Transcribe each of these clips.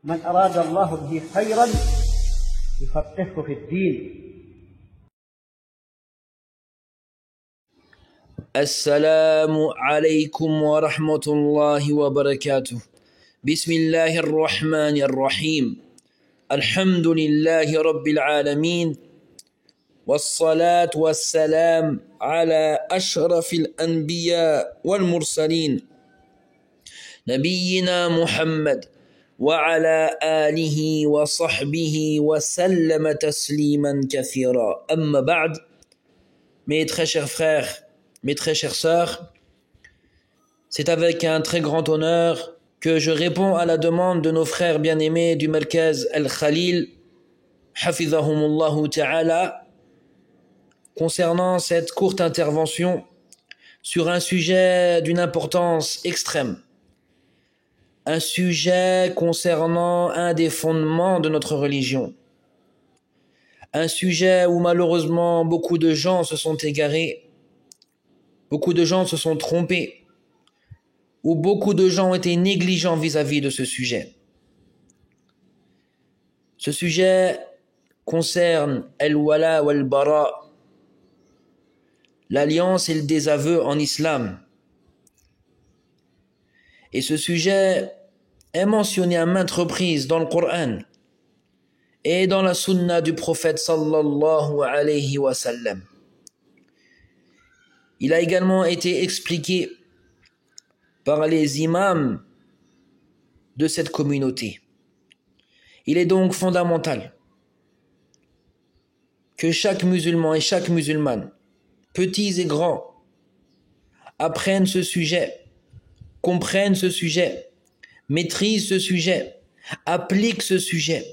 من أراد الله به خيرا يفقهه في الدين. السلام عليكم ورحمة الله وبركاته. بسم الله الرحمن الرحيم. الحمد لله رب العالمين، والصلاة والسلام على أشرف الأنبياء والمرسلين نبينا محمد وعلى آله وصحبه وسلم تسليما كثيرا. أما بعد, mes très chers frères, mes très chères sœurs, c'est avec un très grand honneur que je réponds à la demande de nos frères bien-aimés du Markaz Al-Khalil, hafizahumullahu ta'ala, concernant cette courte intervention sur un sujet d'une importance extrême, un sujet concernant un des fondements de notre religion, un sujet où malheureusement beaucoup de gens se sont égarés, beaucoup de gens se sont trompés, où beaucoup de gens ont été négligents vis-à-vis de ce sujet. Ce sujet concerne al-wala wal-bara, l'alliance et le désaveu en islam. Et ce sujet est mentionné à maintes reprises dans le Coran et dans la sunna du prophète sallallahu alayhi wa sallam. Il a également été expliqué par les imams de cette communauté. Il est donc fondamental que chaque musulman et chaque musulmane, petits et grands, apprennent ce sujet, comprennent ce sujet, maîtrisent ce sujet, appliquent ce sujet.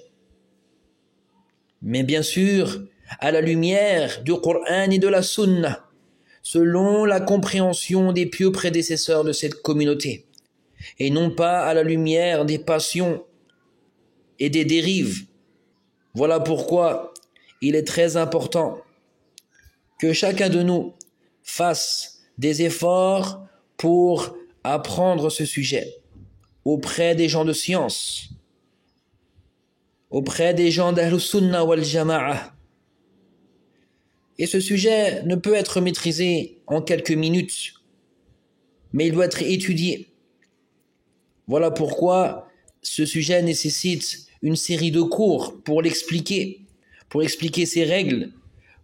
Mais bien sûr, à la lumière du Coran et de la Sunna, selon la compréhension des pieux prédécesseurs de cette communauté, et non pas à la lumière des passions et des dérives. Voilà pourquoi il est très important que chacun de nous fasse des efforts pour apprendre ce sujet auprès des gens de science, auprès des gens d'Ahlus Sunnah wal Jama'a. Et ce sujet ne peut être maîtrisé en quelques minutes, mais il doit être étudié. Voilà pourquoi ce sujet nécessite une série de cours pour l'expliquer, pour expliquer ses règles,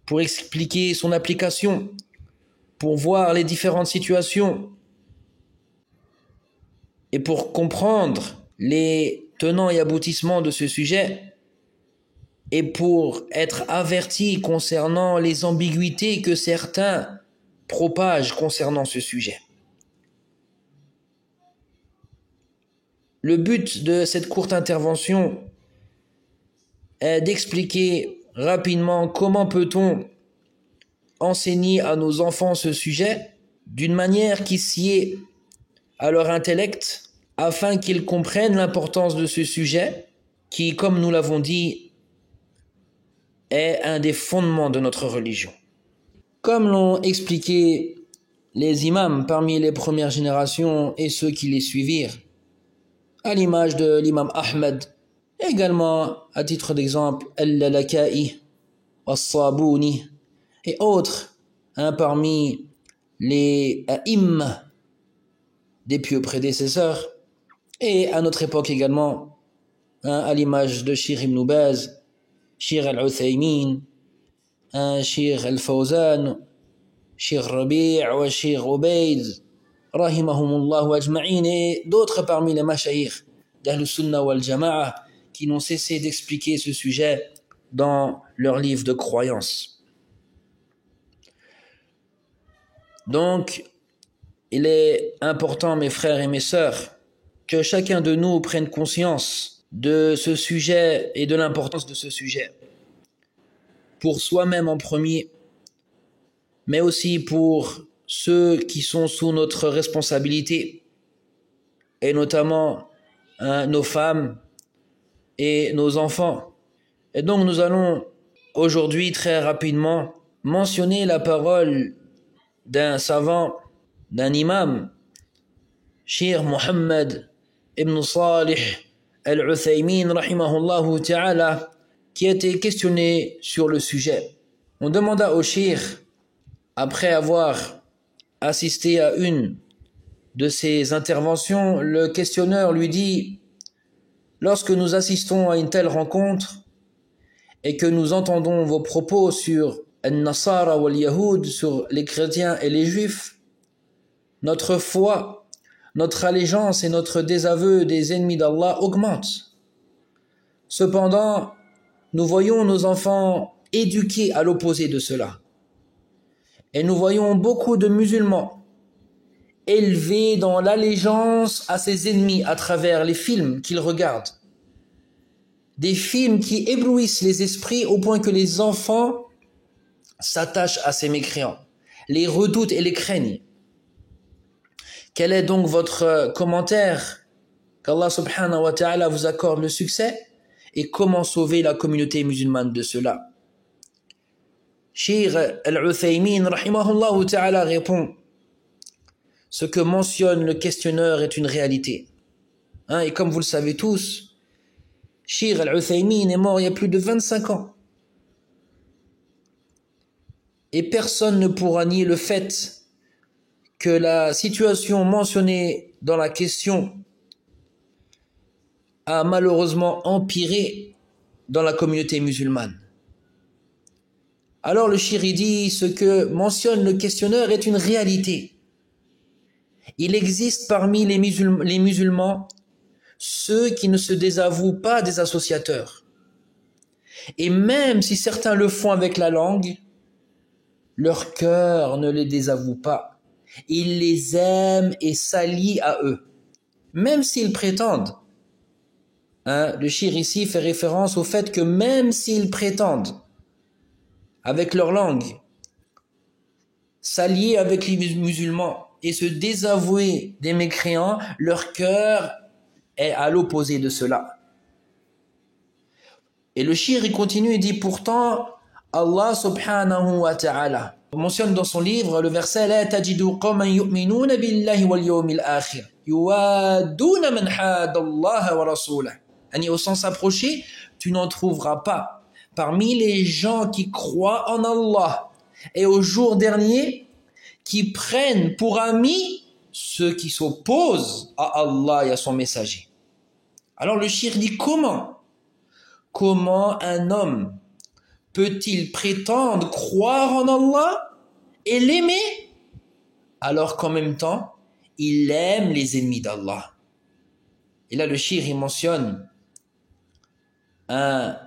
pour expliquer son application, pour voir les différentes situations et pour comprendre les tenants et aboutissements de ce sujet et pour être averti concernant les ambiguïtés que certains propagent concernant ce sujet. Le but de cette courte intervention est d'expliquer rapidement comment peut-on enseigner à nos enfants ce sujet d'une manière qui sied à leur intellect, afin qu'ils comprennent l'importance de ce sujet qui, comme nous l'avons dit, est un des fondements de notre religion. Comme l'ont expliqué les imams parmi les premières générations et ceux qui les suivirent, à l'image de l'imam Ahmed, également à titre d'exemple Al-Lalaka'i, As-Sabuni et autres parmi les a'imma des pieux prédécesseurs, et à notre époque également, à l'image de Cheikh Ibn Baz, Cheikh Al-Uthaymin, Cheikh Al-Fawzan, Cheikh Rabi' ou Cheikh Ubayd, rahimahumullah wa ajma'in, et d'autres parmi les mashayikh d'Ahlus Sunnah wal Jama'a qui n'ont cessé d'expliquer ce sujet dans leurs livres de croyance. Donc, il est important, mes frères et mes sœurs, que chacun de nous prenne conscience de ce sujet et de l'importance de ce sujet, pour soi-même en premier, mais aussi pour ceux qui sont sous notre responsabilité, et notamment nos femmes et nos enfants. Et donc nous allons aujourd'hui très rapidement mentionner la parole d'un savant, d'un imam, Cheikh Mohammed ibn Salih al-Uthaymin rahimahullah ta'ala, qui a été questionné sur le sujet. On demanda au cheikh, après avoir assisté à une de ses interventions, le questionneur lui dit: lorsque nous assistons à une telle rencontre et que nous entendons vos propos sur al-Nasara wal Yahoud, sur les chrétiens et les juifs, notre foi, notre allégeance et notre désaveu des ennemis d'Allah augmentent. Cependant, nous voyons nos enfants éduqués à l'opposé de cela. Et nous voyons beaucoup de musulmans élevés dans l'allégeance à ses ennemis à travers les films qu'ils regardent. Des films qui éblouissent les esprits au point que les enfants s'attachent à ces mécréants, les redoutent et les craignent. Quel est donc votre commentaire? Qu'Allah subhanahu wa ta'ala vous accorde le succès, et comment sauver la communauté musulmane de cela? Cheikh al-Uthaymin rahimahullah ta'ala répond: ce que mentionne le questionneur est une réalité. Et comme vous le savez tous, Cheikh al-Uthaymin est mort il y a plus de 25 ans. Et personne ne pourra nier le fait que la situation mentionnée dans la question a malheureusement empiré dans la communauté musulmane. Alors le cheikh dit: ce que mentionne le questionneur est une réalité. Il existe parmi les musulmans ceux qui ne se désavouent pas des associateurs. Et même si certains le font avec la langue, leur cœur ne les désavoue pas. Ils les aiment et s'allient à eux, même s'ils prétendent. Le cheikh ici fait référence au fait que même s'ils prétendent, avec leur langue, s'allier avec les musulmans et se désavouer des mécréants, leur cœur est à l'opposé de cela. Et le cheikh il continue et dit: pourtant, Allah subhanahu wa ta'ala mentionne dans son livre le verset: la tajidu qawman yu'minuna billahi wal yawmil akhir yuwaduna man hada Allah wa rasulahu. Au sens approché, tu n'en trouveras pas parmi les gens qui croient en Allah et au jour dernier qui prennent pour amis ceux qui s'opposent à Allah et à son messager. Alors le cheikh dit: comment un homme peut-il prétendre croire en Allah et l'aimer alors qu'en même temps il aime les ennemis d'Allah? Et là le cheikh il mentionne un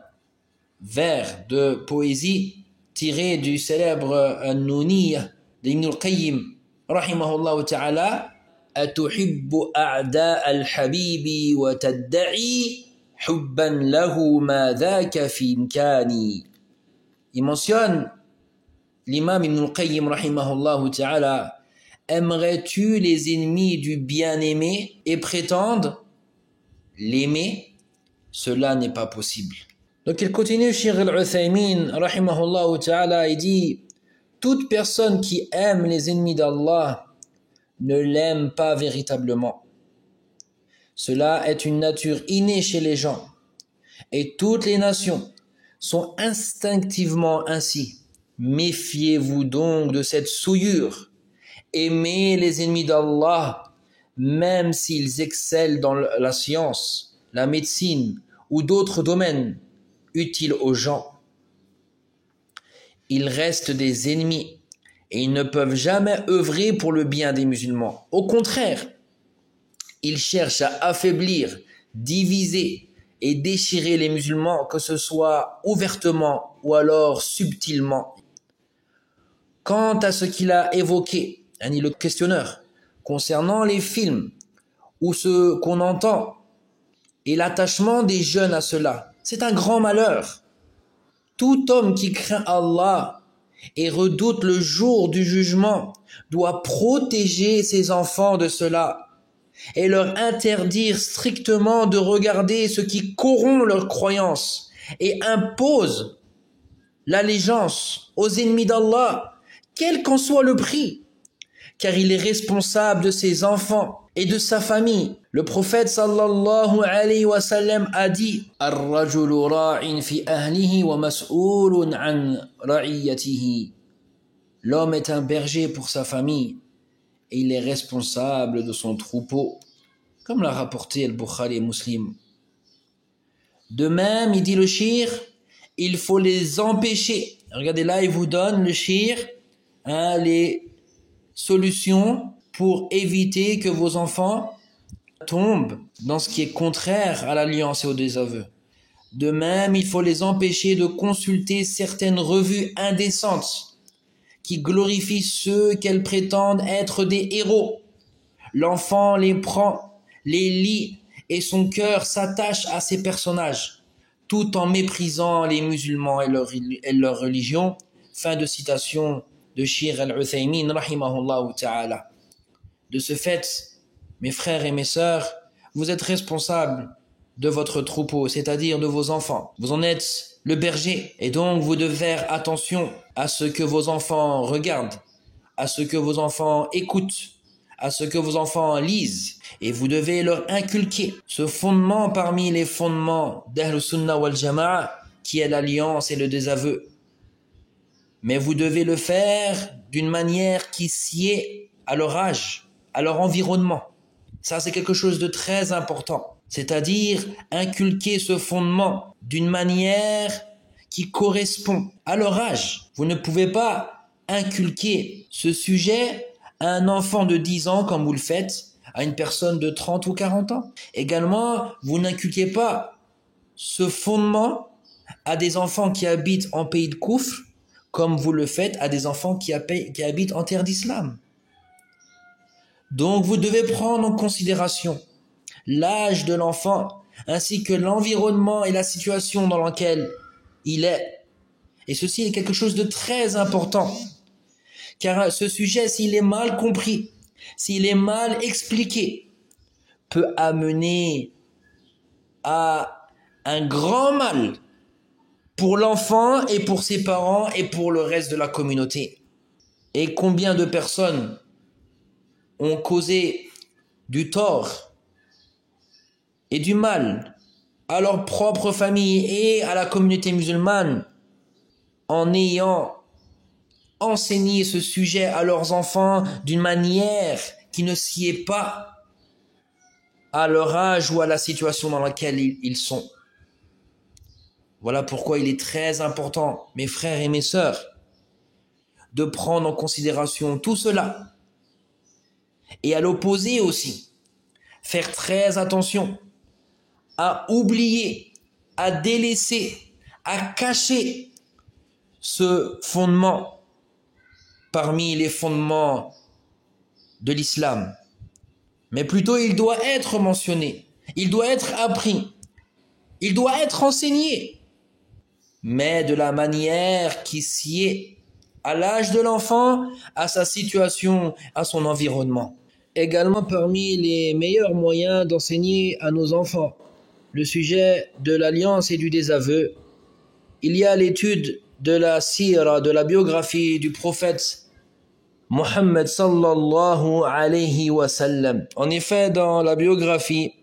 vers de poésie tiré du célèbre An-Nuniyya d'Ibn al-Qayyim rahimahullah ta'ala: atuhibbu a'da al-habibi wa tadda'i hubban lahu ma dhaka fi imkani. Il mentionne l'imam Ibn al-Qayyim rahimahullah ta'ala: aimerais-tu les ennemis du bien-aimé et prétendre l'aimer? Cela n'est pas possible. Donc il continue, Cheikh al-Uthaymin rahimahullah ta'ala, il dit: toute personne qui aime les ennemis d'Allah ne l'aime pas véritablement. Cela est une nature innée chez les gens, et toutes les nations sont instinctivement ainsi. Méfiez-vous donc de cette souillure. Aimez les ennemis d'Allah, même s'ils excellent dans la science, la médecine ou d'autres domaines utiles aux gens. Ils restent des ennemis et ils ne peuvent jamais œuvrer pour le bien des musulmans. Au contraire, ils cherchent à affaiblir, diviser et déchirer les musulmans, que ce soit ouvertement ou alors subtilement. Quant à ce qu'il a évoqué, le questionneur, concernant les films ou ce qu'on entend et l'attachement des jeunes à cela, c'est un grand malheur. Tout homme qui craint Allah et redoute le jour du jugement doit protéger ses enfants de cela et leur interdire strictement de regarder ce qui corrompt leur croyance et impose l'allégeance aux ennemis d'Allah, quel qu'en soit le prix, car il est responsable de ses enfants et de sa famille. Le prophète sallallahu alayhi wa sallam a dit Ar-rajulu ra'in fi ahlihi wa mas'ulun an ra'iyatihi. L'homme est un berger pour sa famille et il est responsable de son troupeau, comme l'a rapporté Al-Bukhari et Muslim. De même, il dit le shir, il faut les empêcher. Regardez là, il vous donne le shir, les solutions pour éviter que vos enfants tombent dans ce qui est contraire à l'alliance et au désaveu. De même, il faut les empêcher de consulter certaines revues indécentes qui glorifient ceux qu'elles prétendent être des héros. L'enfant les prend, les lit et son cœur s'attache à ces personnages, tout en méprisant les musulmans et leur religion. Fin de citation de Shir al-Uthaymin, rahimahullah ta'ala. De ce fait, mes frères et mes sœurs, vous êtes responsables de votre troupeau, c'est-à-dire de vos enfants. Vous en êtes le berger, et donc vous devez faire attention à ce que vos enfants regardent, à ce que vos enfants écoutent, à ce que vos enfants lisent, et vous devez leur inculquer ce fondement parmi les fondements d'Ahl Sunnah wal Jama'a, qui est l'alliance et le désaveu. Mais vous devez le faire d'une manière qui sied à leur âge, à leur environnement. Ça, c'est quelque chose de très important. C'est-à-dire inculquer ce fondement d'une manière qui correspond à leur âge. Vous ne pouvez pas inculquer ce sujet à un enfant de 10 ans comme vous le faites à une personne de 30 ou 40 ans. Également, vous n'inculquez pas ce fondement à des enfants qui habitent en pays de Koufr comme vous le faites à des enfants qui habitent en terre d'islam. Donc vous devez prendre en considération l'âge de l'enfant ainsi que l'environnement et la situation dans laquelle il est. Et ceci est quelque chose de très important, car ce sujet, s'il est mal compris, s'il est mal expliqué, peut amener à un grand mal pour l'enfant et pour ses parents et pour le reste de la communauté. Et combien de personnes ont causé du tort et du mal à leur propre famille et à la communauté musulmane en ayant enseigné ce sujet à leurs enfants d'une manière qui ne sied pas à leur âge ou à la situation dans laquelle ils sont. Voilà pourquoi il est très important, mes frères et mes sœurs, de prendre en considération tout cela. Et à l'opposé aussi, faire très attention à oublier, à délaisser, à cacher ce fondement parmi les fondements de l'islam. Mais plutôt, il doit être mentionné, il doit être appris, il doit être enseigné, mais de la manière qui sied à l'âge de l'enfant, à sa situation, à son environnement. Également parmi les meilleurs moyens d'enseigner à nos enfants le sujet de l'alliance et du désaveu, il y a l'étude de la sira, de la biographie du prophète Muhammad sallallahu alayhi wa sallam. En effet, dans la biographie,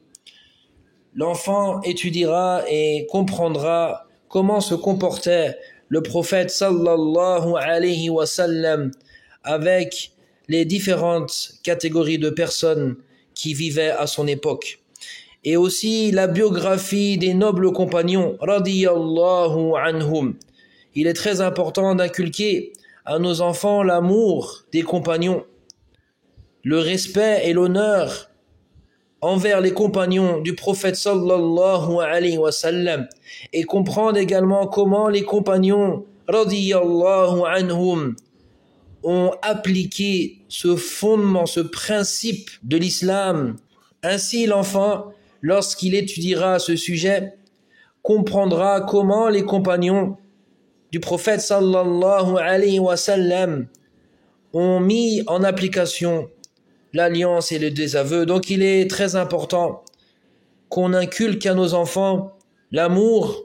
l'enfant étudiera et comprendra comment se comportait le prophète sallallahu alayhi wa sallam avec les différentes catégories de personnes qui vivaient à son époque. Et aussi la biographie des nobles compagnons radiyallahu anhum. Il est très important d'inculquer à nos enfants l'amour des compagnons, le respect et l'honneur envers les compagnons du prophète sallallahu alayhi wa sallam, et comprendre également comment les compagnons radiyallahu anhum ont appliqué ce fondement, ce principe de l'islam. Ainsi l'enfant, lorsqu'il étudiera ce sujet, comprendra comment les compagnons du prophète sallallahu alayhi wa sallam ont mis en application l'alliance et le désaveu. Donc il est très important qu'on inculque à nos enfants l'amour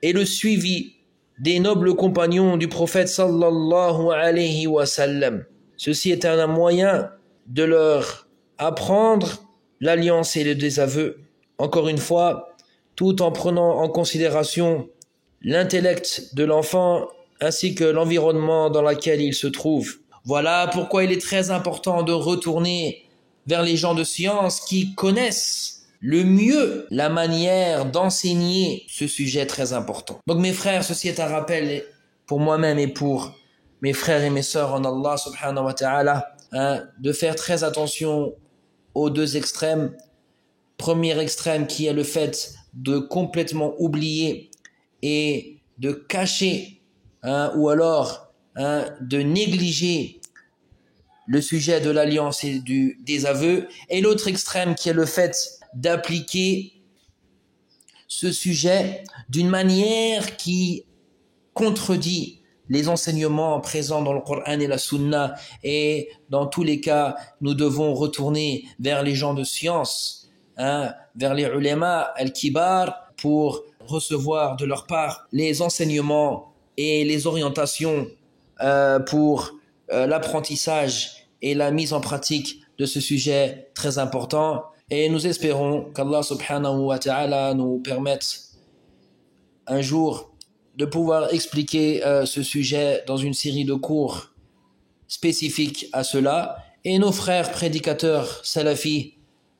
et le suivi des nobles compagnons du prophète sallallahu alayhi wa sallam. Ceci est un moyen de leur apprendre l'alliance et le désaveu, encore une fois, tout en prenant en considération l'intellect de l'enfant ainsi que l'environnement dans lequel il se trouve. Voilà pourquoi il est très important de retourner vers les gens de science qui connaissent le mieux la manière d'enseigner ce sujet très important. Donc mes frères, ceci est un rappel pour moi-même et pour mes frères et mes sœurs en Allah subhanahu wa ta'ala, de faire très attention aux deux extrêmes. Premier extrême qui est le fait de complètement oublier et de cacher ou alors de négliger le sujet de l'alliance et du désaveu, et l'autre extrême qui est le fait d'appliquer ce sujet d'une manière qui contredit les enseignements présents dans le Coran et la Sunna, et dans tous les cas nous devons retourner vers les gens de science, vers les ulama al-kibar pour recevoir de leur part les enseignements et les orientations pour l'apprentissage et la mise en pratique de ce sujet très important. Et nous espérons qu'Allah subhanahu wa ta'ala nous permette un jour de pouvoir expliquer ce sujet dans une série de cours spécifiques à cela. Et nos frères prédicateurs salafis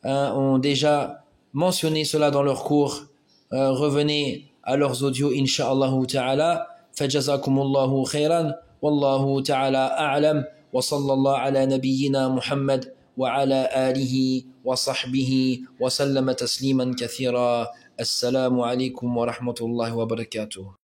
ont déjà mentionné cela dans leurs cours. Revenez à leurs audios, insha'Allah ta'ala. Fajazakumullahu khairan. Wallahu ta'ala a'lam. Wa sallallahu ala nabiyyina Muhammad wa ala alihi wa sahbihi wa sallama tasliman kathira. Assalamu alaikum wa rahmatullahi wa barakatuh.